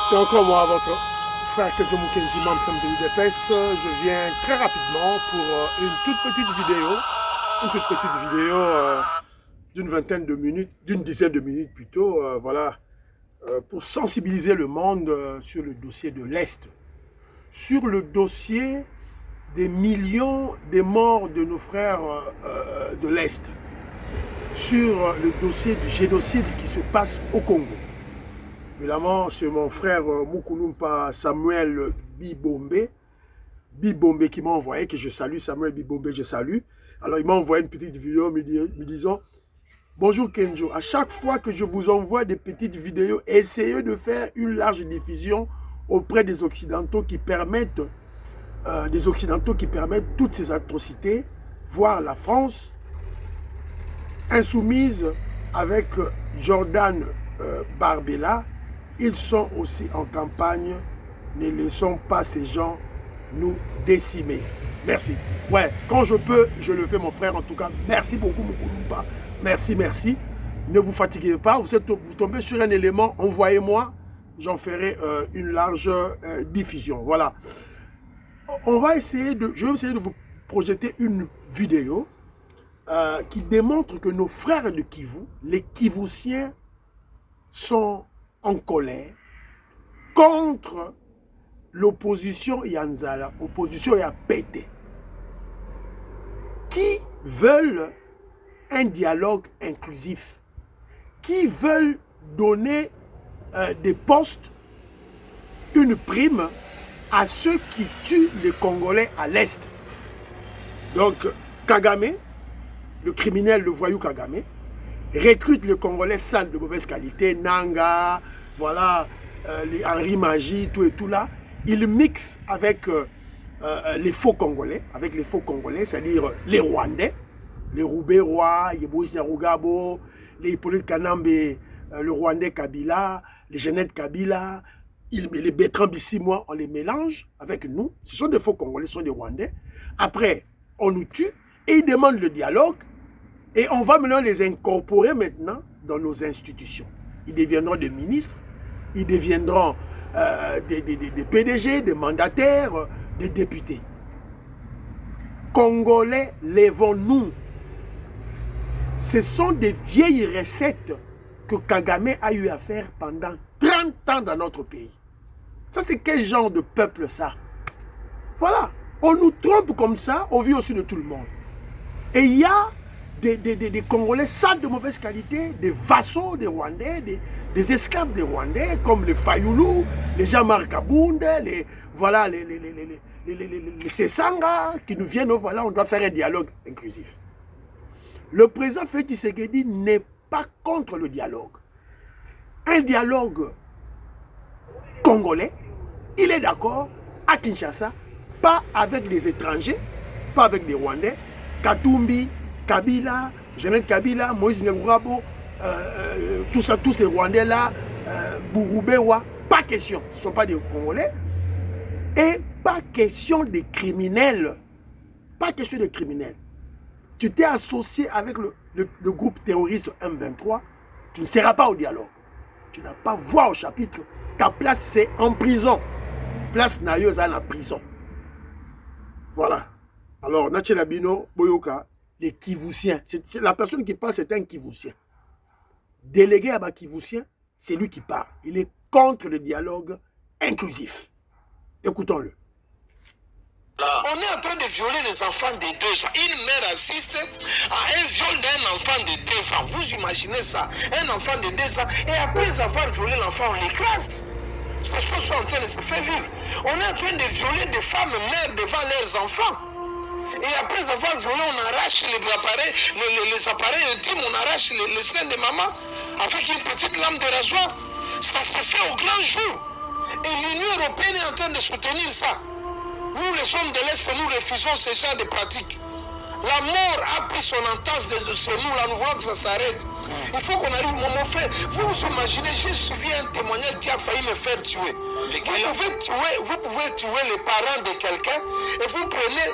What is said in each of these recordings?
C'est encore moi, votre frère Kenzo Mukenzi, membre de l'UDPS. Je viens très rapidement pour une toute petite vidéo d'une vingtaine de minutes, d'une dizaine de minutes plutôt, voilà, pour sensibiliser le monde sur le dossier de l'Est, sur le dossier des millions de morts de nos frères de l'Est, sur le dossier du génocide qui se passe au Congo. Évidemment, c'est mon frère Mukulumpa Samuel Bibombe qui m'a envoyé, que je salue, Samuel Bibombe, je salue. Alors, il m'a envoyé une petite vidéo me disant « Bonjour Kenzo, à chaque fois que je vous envoie des petites vidéos, essayez de faire une large diffusion auprès des Occidentaux qui permettent toutes ces atrocités, voire la France insoumise avec Jordan Bardella. Ils sont aussi en campagne. Ne laissons pas ces gens nous décimer. » Merci. Ouais, quand je peux, je le fais, mon frère. En tout cas, merci beaucoup, Mukulumpa. Merci, merci. Ne vous fatiguez pas. Vous tombez sur un élément, envoyez-moi. J'en ferai une large diffusion. Voilà. Je vais essayer de vous projeter une vidéo qui démontre que nos frères de Kivu, les Kivusiens, sont en colère contre l'opposition Yanzala, opposition Yapete, qui veulent un dialogue inclusif, qui veulent donner des postes, une prime à ceux qui tuent les Congolais à l'Est. Donc, Kagame, le criminel, le voyou Kagame, recrute les Congolais sales de mauvaise qualité, Nanga, voilà, les Henri Magie, tout et tout là. Il mixe avec les faux Congolais, c'est-à-dire les Rwandais, les Roubé-Roi, Yebois Nyarugabo, les Hippolyte Kanambe, le Rwandais Kabila, les Jeannette Kabila, les Bertrand Bissimois, on les mélange avec nous. Ce sont des faux Congolais, ce sont des Rwandais. Après, on nous tue et ils demandent le dialogue. Et on va maintenant les incorporer maintenant dans nos institutions. Ils deviendront des ministres, ils deviendront des PDG, des mandataires, des députés. Congolais, lèvons-nous. Ce sont des vieilles recettes que Kagame a eu à faire pendant 30 ans dans notre pays. Ça, c'est quel genre de peuple ça? Voilà, on nous trompe comme ça au vu aussi de tout le monde. Et il y a des Congolais sales de mauvaise qualité, des vassaux des Rwandais, des esclaves des Rwandais, comme les Fayoulou, les Jean-Marc Abounde, les Sessanga, qui nous viennent, voilà, on doit faire un dialogue inclusif. Le président Félix Tshisekedi n'est pas contre le dialogue. Un dialogue congolais, il est d'accord, à Kinshasa, pas avec les étrangers, pas avec les Rwandais, Katumbi, Kabila, Jeannette Kabila, Moïse Nyarugabo, tous ces Rwandais-là, Bouroubewa, pas question. Ce ne sont pas des Congolais. Et pas question de criminels. Pas question de criminels. Tu t'es associé avec le groupe terroriste M23, tu ne seras pas au dialogue. Tu n'as pas voix au chapitre. Ta place, c'est en prison. Place Nayoza à la prison. Voilà. Alors, Nachelabino, Boyoka, les Kivusiens. La personne qui parle, c'est un Kivusien. Délégué à Kivusien, c'est lui qui parle. Il est contre le dialogue inclusif. Écoutons-le. On est en train de violer les enfants de 2 ans. Une mère assiste à un viol d'un enfant de 2 ans. Vous imaginez ça? Un enfant de 2 ans. Et après avoir violé l'enfant, on l'écrase. Ces choses sont en train de se faire vivre. On est en train de violer des femmes mères devant leurs enfants. Et après avoir violé, on arrache les appareils intimes, on arrache les seins de maman avec une petite lame de rasoir. Ça se fait au grand jour. Et l'Union européenne est en train de soutenir ça. Nous, les hommes de l'Est, nous refusons ce genre de pratiques. La mort a pris son entente de nous, là, nous voulons que ça s'arrête. Il faut qu'on arrive, mon frère. Vous vous imaginez, j'ai suivi un témoignage qui a failli me faire tuer. Vous pouvez tuer les parents de quelqu'un et vous prenez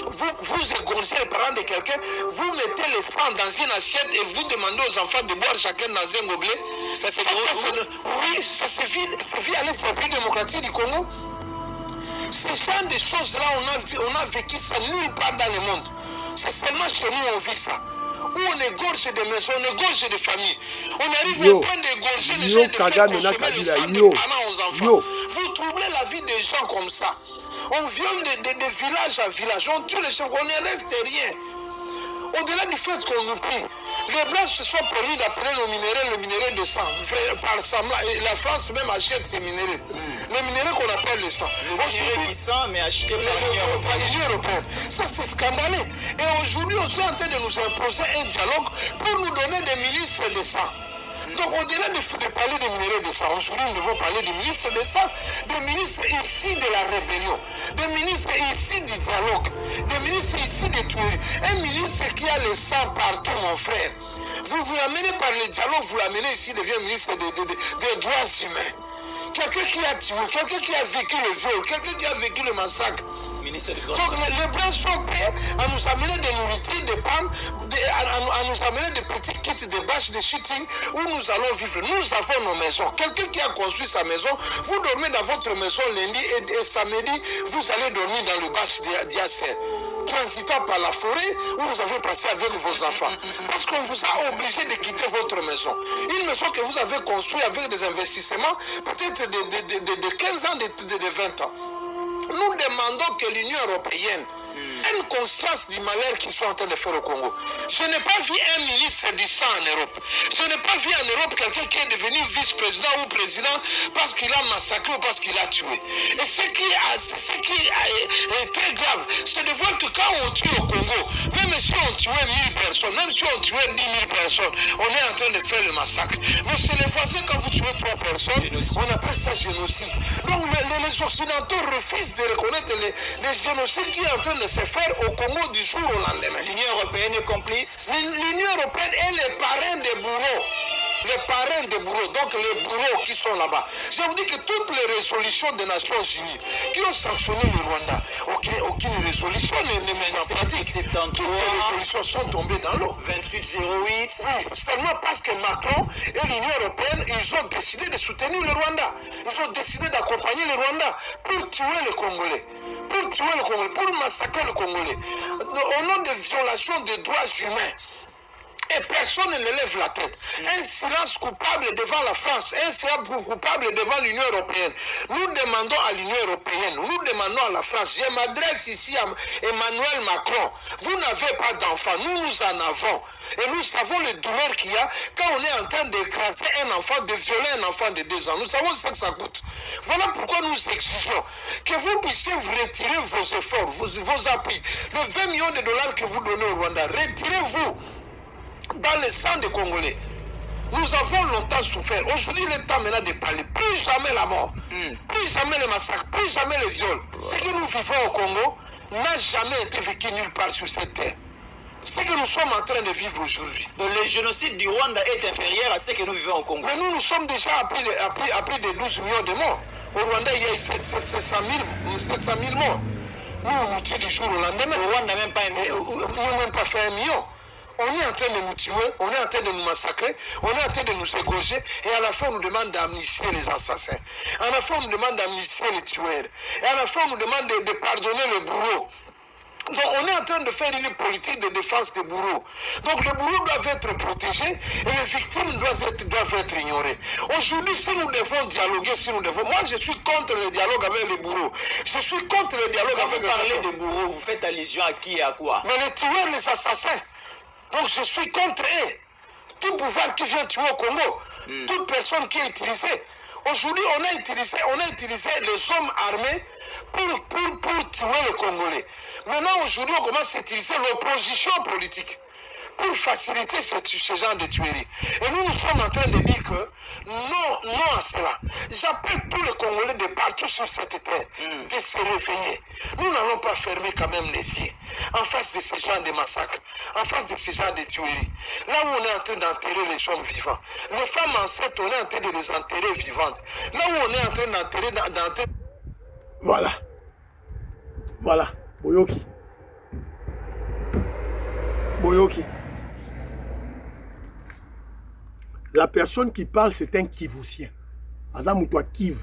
vous égorgez les parents de quelqu'un, vous mettez le sang dans une assiette et vous demandez aux enfants de boire chacun dans un gobelet. Ça, c'est oui, ça se vit à l'Est démocratique du Congo. Ce genre de choses-là, on a vécu ça nulle part dans le monde. C'est seulement chez nous on vit ça. Où on égorge des maisons, on égorge des familles. On arrive au point d'égorger les gens et de faire consommer le sang des parents aux enfants. Vous troublez la vie des gens comme ça. On viole de village à village, on tue les chefs, on ne reste rien. Au-delà du fait qu'on nous prie, les Blancs se sont permis d'appeler le minerai de sang. Par la France même achète ces minéraux. Les minéraux qu'on appelle le sang. Le minerai du sang, mais acheté par l'Union européenne. Ça, c'est scandaleux. Et aujourd'hui, on est en train de nous imposer un dialogue pour nous donner des ministres de sang. Donc, au-delà de parler des minéraux de sang, aujourd'hui, nous devons parler des ministres de sang, des ministres ici de la rébellion, des ministres ici du dialogue, des ministres ici des tueries. Un ministre qui a le sang partout, mon frère. Vous l'amenez par le dialogue, vous l'amenez ici, devient ministre des droits humains. Quelqu'un qui a tué, quelqu'un qui a vécu le viol, quelqu'un qui a vécu le massacre. Donc les Blancs sont prêts à nous amener des nourritures, des pommes, à nous amener des petits kits de bâches, de shooting, où nous allons vivre. Nous avons nos maisons. Quelqu'un qui a construit sa maison, vous dormez dans votre maison lundi et samedi, vous allez dormir dans le bâche d'Yasser, transitant par la forêt où vous avez passé avec vos enfants. Parce qu'on vous a obligé de quitter votre maison. Une maison que vous avez construite avec des investissements, peut-être de 15 ans, de 20 ans. Nous demandons que l'Union européenne ait une conscience du malheur qu'ils sont en train de faire au Congo. Je n'ai pas vu un ministre du sang en Europe. Je n'ai pas vu en Europe quelqu'un qui est devenu vice-président ou président parce qu'il a massacré ou parce qu'il a tué. Et ce qui est très grave, c'est de voir que quand on tue au Congo, même si on tuait 1000 personnes, même si on tuait 10 000 personnes, on est en train de faire le massacre. Mais chez les voisins, quand vous tuez 3 personnes, on appelle ça génocide. Donc les Occidentaux refusent de reconnaître les génocides qui est en train de se faire au Congo du jour au lendemain. L'Union européenne est complice. L'Union européenne est les parrains des bourreaux. Les parrains des bourreaux, donc les bourreaux qui sont là-bas. Je vous dis que toutes les résolutions des Nations Unies qui ont sanctionné le Rwanda, aucune résolution n'est mise en pratique. Toutes les résolutions sont tombées dans l'eau. 2808. Oui, seulement parce que Macron et l'Union européenne, ils ont décidé de soutenir le Rwanda. Ils ont décidé d'accompagner le Rwanda pour tuer les Congolais. Pour massacrer le Congolais. Au nom de violations des droits humains. Et personne ne lève la tête. Un silence coupable devant la France, un silence coupable devant l'Union européenne. Nous demandons à l'Union européenne, nous demandons à la France, je m'adresse ici à Emmanuel Macron, vous n'avez pas d'enfants, nous en avons. Et nous savons les douleurs qu'il y a quand on est en train d'écraser un enfant, de violer un enfant de 2 ans. Nous savons ce que ça coûte. Voilà pourquoi nous exigeons que vous puissiez vous retirer vos efforts, vos appuis. Les 20 millions de dollars que vous donnez au Rwanda, retirez-vous dans le sang des Congolais. Nous avons longtemps souffert. Aujourd'hui, il est temps maintenant de parler. Plus jamais la mort, plus jamais le massacre, plus jamais le viol. Ce que nous vivons au Congo n'a jamais été vécu nulle part sur cette terre. Ce que nous sommes en train de vivre aujourd'hui. Donc le génocide du Rwanda est inférieur à ce que nous vivons au Congo. Mais nous sommes déjà à plus de 12 millions de morts. Au Rwanda, il y a eu 700 000 morts. Nous, on tue du jour au lendemain. Le Rwanda n'a même pas 1 million. Ils n'ont même pas fait 1 million. On est en train de nous tuer, on est en train de nous massacrer, on est en train de nous égorger, et à la fin on nous demande d'amnistier les assassins. À la fin on nous demande d'amnistier les tueurs. Et à la fin on nous demande de pardonner les bourreaux. Donc on est en train de faire une politique de défense des bourreaux. Donc les bourreaux doivent être protégés et les victimes doivent être ignorées. Aujourd'hui, si nous devons dialoguer, moi je suis contre le dialogue avec les bourreaux. Je suis contre le dialogue avec les bourreaux. Quand vous parlez de bourreaux, vous faites allusion à qui et à quoi? Mais les tueurs, les assassins. Donc je suis contre eux. Tout pouvoir qui vient tuer au Congo, toute personne qui est utilisée. Aujourd'hui, on a utilisé les hommes armés pour tuer les Congolais. Maintenant, aujourd'hui, on commence à utiliser l'opposition politique pour faciliter ce genre de tuerie. Et nous sommes en train de dire que non à cela. J'appelle tous les Congolais de partout sur cette terre de se réveiller. Nous n'allons pas fermer quand même les yeux en face de ce genre de massacres, en face de ce genre de tueries. Là où on est en train d'enterrer les hommes vivants, les femmes enceintes, on est en train de les enterrer vivantes. Là où on est en train d'enterrer... Voilà. Boyoki. Boyoki. La personne qui parle, c'est un Kivousien. Azamoutoua Kivu.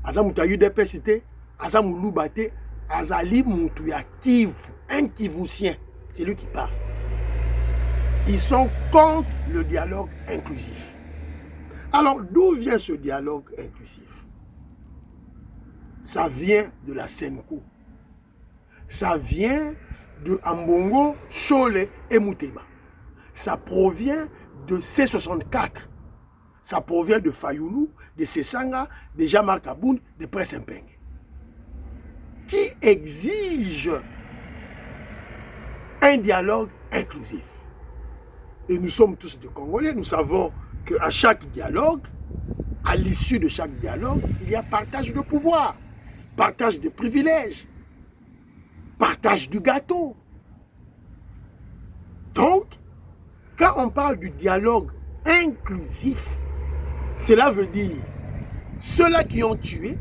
Azamoutoua UDPCT. Azamou Bate. Azali Moutouya Kivu. Un Kivousien. C'est lui qui parle. Ils sont contre le dialogue inclusif. Alors, d'où vient ce dialogue inclusif? Ça vient de la Senko. Ça vient de Ambongo, Chole et Mouteba. Ça provient de C64. Ça provient de Fayoulou, de Sessanga, de Jean-Marc Aboun, de Prince Mpeng. Qui exige un dialogue inclusif. Et nous sommes tous des Congolais, nous savons qu'à chaque dialogue, à l'issue de chaque dialogue, il y a partage de pouvoir, partage de privilèges, partage du gâteau. Donc, quand on parle du dialogue inclusif, cela veut dire ceux-là qui ont tué,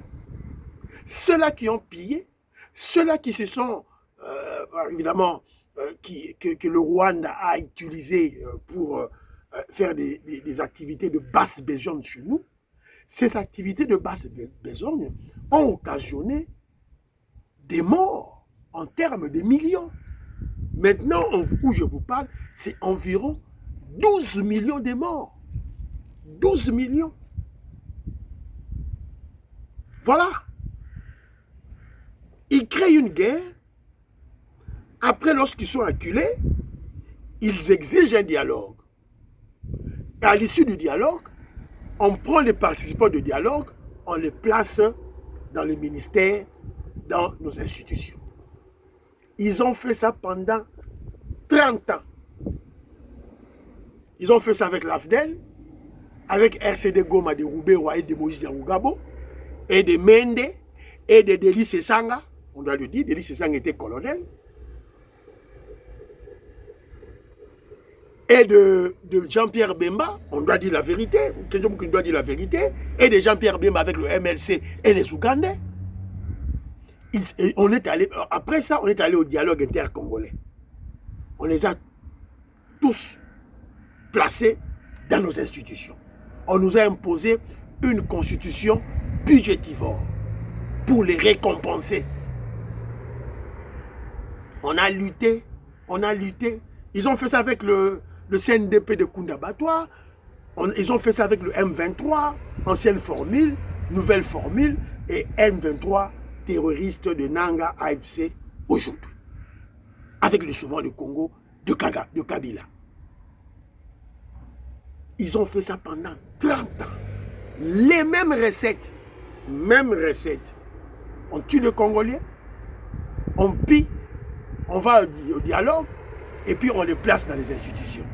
ceux-là qui ont pillé, ceux-là qui se sont, évidemment, que le Rwanda a utilisé pour faire des activités de basse besogne chez nous, ces activités de basse besogne ont occasionné des morts en termes de millions. Maintenant, où je vous parle, c'est environ 12 millions de morts. 12 millions. Voilà. Ils créent une guerre. Après, lorsqu'ils sont acculés, ils exigent un dialogue. Et à l'issue du dialogue, on prend les participants du dialogue, on les place dans les ministères, dans nos institutions. Ils ont fait ça pendant 30 ans. Ils ont fait ça avec l'AFDEL, avec RCD Goma de Roubaix et de Moïse Diarougabo, et de Mende, et de Deli Sessanga. On doit le dire, Deli Sessanga était colonel. Et de Jean-Pierre Bemba, on doit dire la vérité, quelqu'un qui doit dire la vérité, et de Jean-Pierre Bemba avec le MLC et les Ougandais. On est allé, après ça, on est allé au dialogue intercongolais. On les a tous placés dans nos institutions. On nous a imposé une constitution budgétivore pour les récompenser. On a lutté. Ils ont fait ça avec le CNDP de Kounda-Batois. Ils ont fait ça avec le M23, ancienne formule, nouvelle formule, et M23, terroriste de Nanga AFC aujourd'hui. Avec le souverain du Congo de Kabila. Ils ont fait ça pendant 30 ans. Les mêmes recettes. On tue le Congolais, on pille, on va au dialogue, et puis on les place dans les institutions.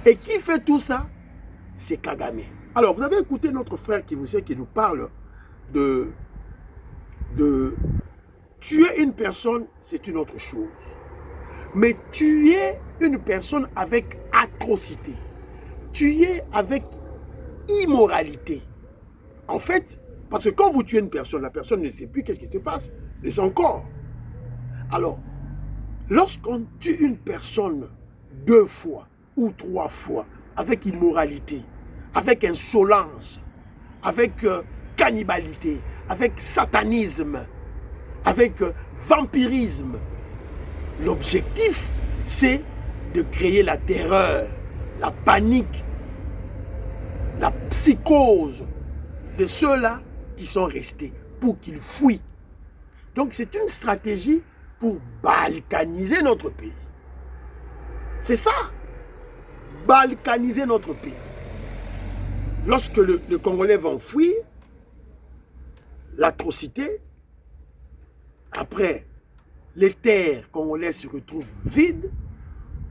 Et qui fait tout ça? C'est Kagame. Alors, vous avez écouté notre frère qui nous parle de tuer une personne, c'est une autre chose. Mais tuer une personne avec atrocité, tuer avec immoralité. En fait, parce que quand vous tuez une personne, la personne ne sait plus qu'est-ce qui se passe de son corps. Alors, lorsqu'on tue une personne 2 fois ou 3 fois avec immoralité, avec insolence, avec cannibalité, avec satanisme, avec vampirisme, l'objectif, c'est de créer la terreur, la panique, la psychose de ceux-là qui sont restés pour qu'ils fuient. Donc c'est une stratégie pour balkaniser notre pays. C'est ça, balkaniser notre pays. Lorsque le Congolais va fuir, l'atrocité, après, les terres congolaises se retrouvent vides,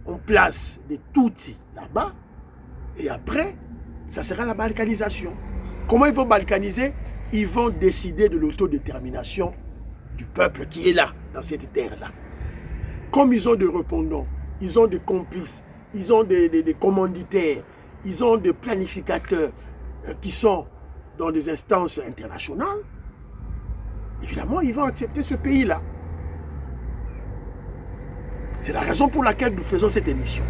on place des Tutsis là-bas, et après, ça sera la balkanisation. Comment ils vont balkaniser? Ils vont décider de l'autodétermination du peuple qui est là, dans cette terre-là. Comme ils ont des répondants, ils ont des complices, ils ont des commanditaires, ils ont des planificateurs qui sont dans des instances internationales, évidemment, ils vont accepter ce pays-là. C'est la raison pour laquelle nous faisons cette émission.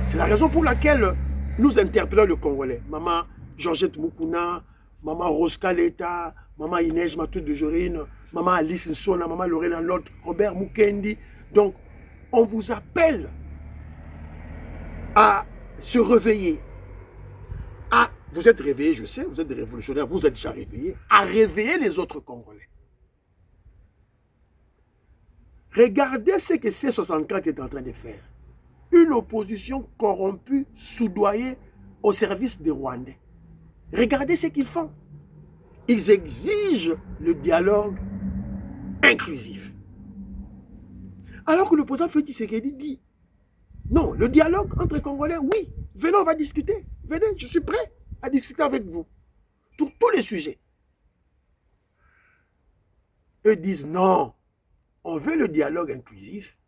C'est la raison pour laquelle nous interpellons le Congolais. Maman Georgette Moukouna, Maman Rose Kaleta, Maman Inès Matou de Jorine, Maman Alice Nsona, Maman Lorena Lot, Robert Mukendi. Donc, on vous appelle à se réveiller. Vous êtes réveillés, je sais, vous êtes des révolutionnaires, vous êtes déjà réveillés, à réveiller les autres Congolais. Regardez ce que C64 est en train de faire. Une opposition corrompue, soudoyée au service des Rwandais. Regardez ce qu'ils font. Ils exigent le dialogue inclusif. Alors que le président Félix Tshisekedi dit, non, le dialogue entre Congolais, oui, venez, on va discuter. Venez, je suis prêt à discuter avec vous. Sur tous les sujets. Eux disent non. On veut le dialogue inclusif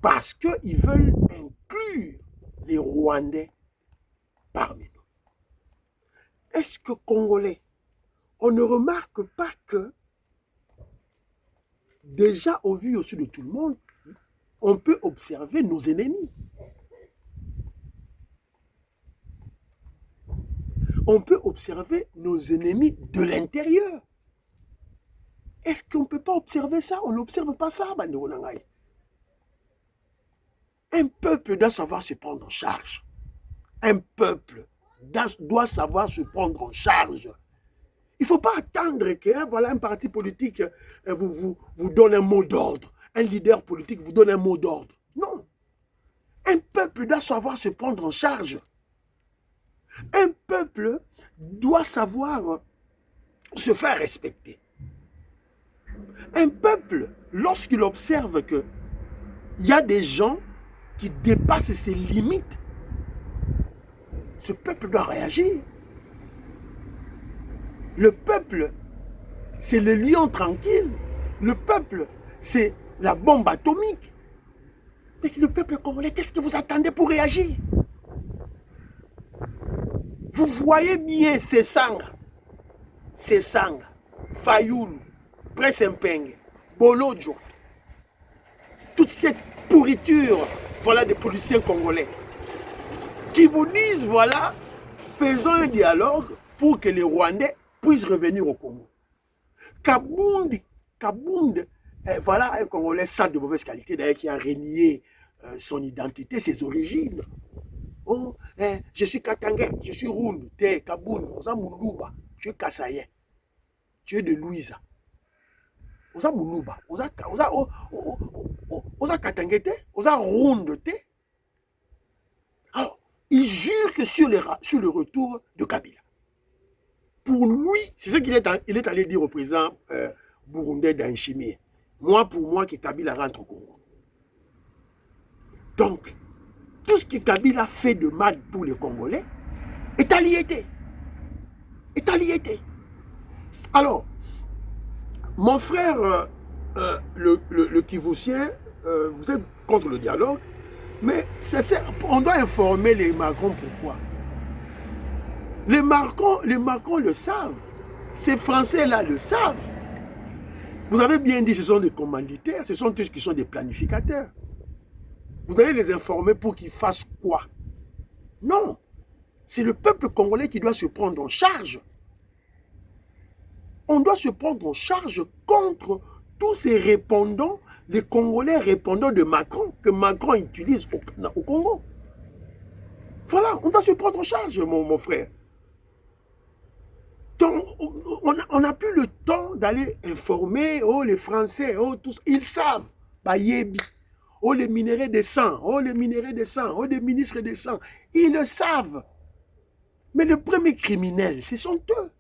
parce qu'ils veulent inclure les Rwandais parmi nous. Est-ce que Congolais, on ne remarque pas que déjà au vu aussi de tout le monde, on peut observer nos ennemis. On peut observer nos ennemis de l'intérieur. Est-ce qu'on ne peut pas observer ça? On n'observe pas ça, Bandeko Nangai. Un peuple doit savoir se prendre en charge. Un peuple doit savoir se prendre en charge. Il ne faut pas attendre que voilà, un parti politique vous donne un mot d'ordre. Un leader politique vous donne un mot d'ordre. Non. Un peuple doit savoir se prendre en charge. Un peuple doit savoir se faire respecter. Un peuple, lorsqu'il observe qu'il y a des gens qui dépassent ses limites, ce peuple doit réagir. Le peuple, c'est le lion tranquille. Le peuple, c'est la bombe atomique. Mais le peuple congolais, qu'est-ce que vous attendez pour réagir? Vous voyez bien Sesanga, Fayoulou, Pressempeng, Bolodjo, toute cette pourriture, voilà, des policiers congolais qui vous disent, voilà, faisons un dialogue pour que les Rwandais puissent revenir au Congo. Kabound, voilà un Congolais sans de mauvaise qualité, d'ailleurs, qui a renié son identité, ses origines. Oh, je suis Katangais, je suis Round, t'es Kabound, Oza Moulouba, tu es Kassayen, tu es de Louisa. Oza Moulouba, Oza Katangais, Oza Round, alors, il jure que sur le retour de Kabila. Pour lui, c'est ce qu'il est allé dire au président burundais d'Anchimie. Pour moi, que Kabila rentre au Congo. Donc, tout ce que Kabila fait de mal pour les Congolais est aliété. Alors, mon frère, le Kivousien, vous êtes contre le dialogue, mais on doit informer les Macron pourquoi. Les Macron le savent. Ces Français-là le savent. Vous avez bien dit, ce sont des commanditaires, ce sont tous qui sont des planificateurs. Vous allez les informer pour qu'ils fassent quoi? Non. C'est le peuple congolais qui doit se prendre en charge. On doit se prendre en charge contre tous ces répondants, les Congolais répondants de Macron, que Macron utilise au Congo. Voilà, on doit se prendre en charge, mon frère. Donc, on n'a plus le temps d'aller informer, oh les Français, oh tous, ils savent, Bayebi, oh les minéraux de sang, oh les minéraux de sang, oh les ministres de sang, ils le savent. Mais les premiers criminels, ce sont eux.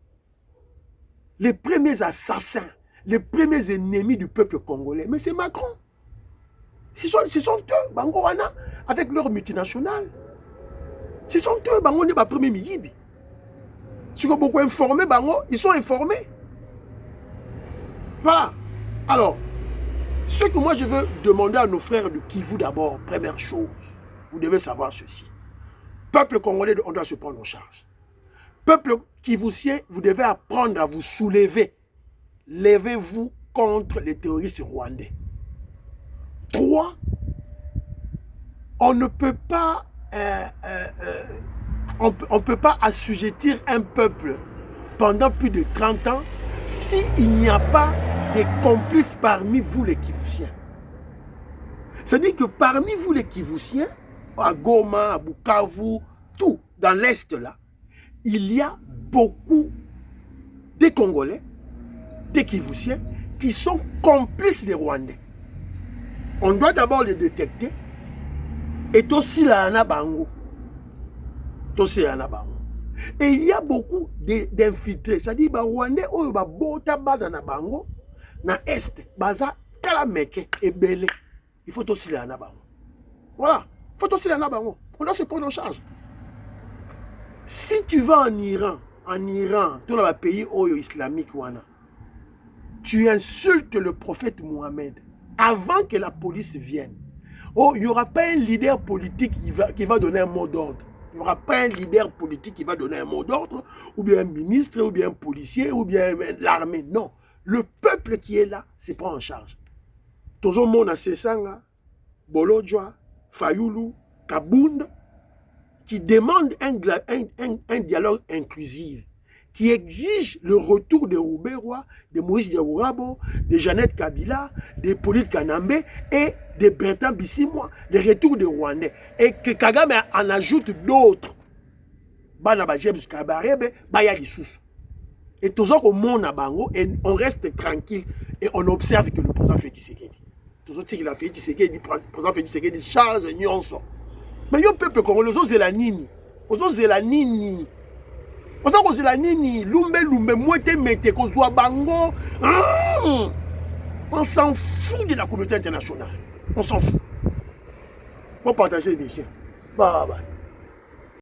Les premiers assassins, les premiers ennemis du peuple congolais, mais c'est Macron. Ce sont eux, Bangoana, avec leur multinationale. Ce sont eux, Bango n'est pas premier Miyibi. Si vous beaucoup informés, Bango, ils sont informés. Voilà. Alors, ce que moi je veux demander à nos frères de Kivu d'abord, première chose, vous devez savoir ceci. Peuple congolais, on doit se prendre en charge. Peuple kivusien, vous devez apprendre à vous soulever. Levez-vous contre les terroristes rwandais. 3, on ne peut pas on peut pas assujettir un peuple pendant plus de 30 ans s'il n'y a pas des complices parmi vous les Kivusiens. C'est-à-dire que parmi vous les Kivusiens, à Goma, à Bukavu, tout dans l'Est là, il y a beaucoup de Congolais, des Kivusiens, qui sont complices des Rwandais. On doit d'abord les détecter et aussi la bango. Et il y a beaucoup d'infiltrés, c'est-à-dire les Rwandais qui ont bota dans la bango, dans l'Est, baza kalameke et belé. Il faut aussi la bango. Voilà, il faut aussi la bango. On doit se prendre en charge. Si tu vas en Iran, tout le pays islamique, tu insultes le prophète Mohamed avant que la police vienne. Oh, il n'y aura pas un leader politique qui va donner un mot d'ordre. Il n'y aura pas un leader politique qui va donner un mot d'ordre, ou bien un ministre, ou bien un policier, ou bien l'armée. Non. Le peuple qui est là se prend en charge. Toujours mon Sesanga, Bolodjoa, Fayoulou, Kabound, qui demandent un dialogue inclusif, qui exige le retour de Rouberois, de Moïse Diabourabo, de Jeannette Kabila, de Pauline Kanambe et de Bertrand Bissimois, le retour des Rwandais. Et que Kagame en ajoute d'autres. Et toujours au monde à Bango, et on reste tranquille et on observe que le président fait Tshisekedi. Toujours que la fait Tshisekedi, le président fait Tshisekedi charge de nyonso. Mais le peuple congolais, les Zélanini, Lumbe, Mouete, Mete, Kozwa Bango. On s'en fout de la communauté internationale. On s'en fout. On partage l'émission. Bye bye.